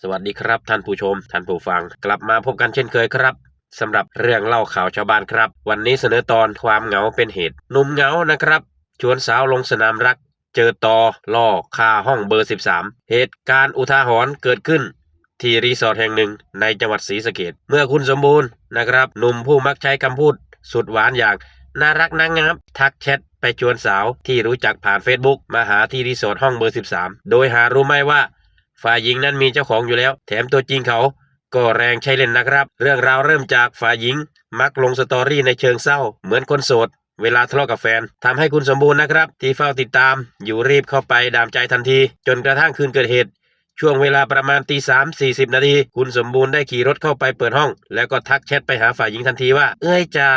สวัสดีครับท่านผู้ชมท่านผู้ฟังกลับมาพบกันเช่นเคยครับสำหรับเรื่องเล่าข่าวชาวบ้านครับวันนี้เสนอตอนความเหงาเป็นเหตุหนุ่มเหงานะครับชวนสาวลงสนามรักเจอตอล่อคาห้องเบอร์13เหตุการณ์อุทาหรณ์เกิดขึ้นที่รีสอร์ทแห่งหนึ่งในจังหวัดศรีสะเกษเมื่อคุณสมบูรณ์นะครับหนุ่มผู้มักใช้คำพูดสุดหวานอย่างน่ารักนางงามทักแชทไปชวนสาวที่รู้จักผ่าน Facebook มาหาที่รีสอร์ทห้องเบอร์13โดยหารู้ไหมว่าฝ่ายหญิงนั้นมีเจ้าของอยู่แล้วแถมตัวจริงเขาก็แรงใช่เล่นนะครับเรื่องราวเริ่มจากฝ่ายหญิงมักลงสตอรี่ในเชิงเศร้าเหมือนคนโสดเวลาทะเลาะกับแฟนทำให้คุณสมบูรณ์นะครับที่เฝ้าติดตามอยู่รีบเข้าไปดามใจทันทีจนกระทั่งคืนเกิดเหตุช่วงเวลาประมาณ3:40 นาทีคุณสมบูรณ์ได้ขี่รถเข้าไปเปิดห้องแล้วก็ทักแชทไปหาฝ่ายหญิงทันทีว่าเอ้ยจ๋า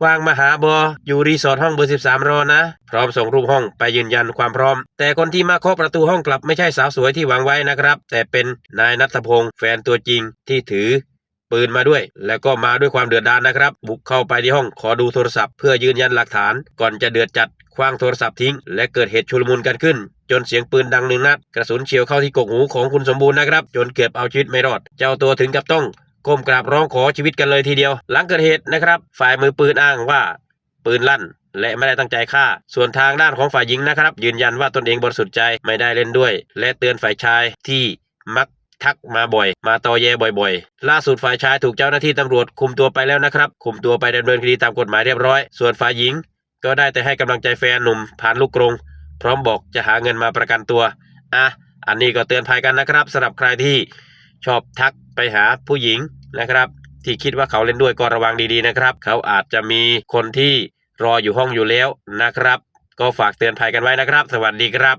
ว่างมาหาบออยู่รีสอร์ทห้องเบอร์13รอนะพร้อมส่งรูปห้องไปยืนยันความพร้อมแต่คนที่มาเคาะประตูห้องกลับไม่ใช่สาวสวยที่หวังไว้นะครับแต่เป็นนายณัฐพงษ์แฟนตัวจริงที่ถือปืนมาด้วยแล้วก็มาด้วยความเดือดดาลนะครับบุกเข้าไปที่ห้องขอดูโทรศัพท์เพื่อยืนยันหลักฐานก่อนจะเดือดจัดขว้างโทรศัพท์ทิ้งและเกิดเหตุชุลมุนกันขึ้นจนเสียงปืนดัง1 นัดกระสุนเฉียวเข้าที่กกหูของคุณสมบูรณ์นะครับจนเกือบเอาชีวิตไม่รอดเจ้าตัวถึงกับต้องก้มกราบร้องขอชีวิตกันเลยทีเดียวหลังเกิดเหตุนะครับฝ่ายมือปืนอ้างว่าปืนลั่นและไม่ได้ตั้งใจฆ่าส่วนทางด้านของฝ่ายหญิงนะครับยืนยันว่าตนเองบริสุทธิ์ใจไม่ได้เล่นด้วยและเตือนฝ่ายชายที่มักทักมาบ่อยมาตอแยบ่อยๆล่าสุดฝ่ายชายถูกเจ้าหน้าที่ตำรวจคุมตัวไปแล้วนะครับคุมตัวไปดำเนินคดีตามกฎหมายเรียบร้อยส่วนฝ่ายหญิงก็ได้แต่ให้กำลังใจแฟนหนุ่มผ่านลูกกรงพร้อมบอกจะหาเงินมาประกันตัวอันนี้ก็เตือนภัยกันนะครับสำหรับใครที่ชอบทักไปหาผู้หญิงนะครับที่คิดว่าเขาเล่นด้วยก็ระวังดีๆนะครับเขาอาจจะมีคนที่รออยู่ห้องอยู่แล้วนะครับก็ฝากเตือนภัยกันไว้นะครับสวัสดีครับ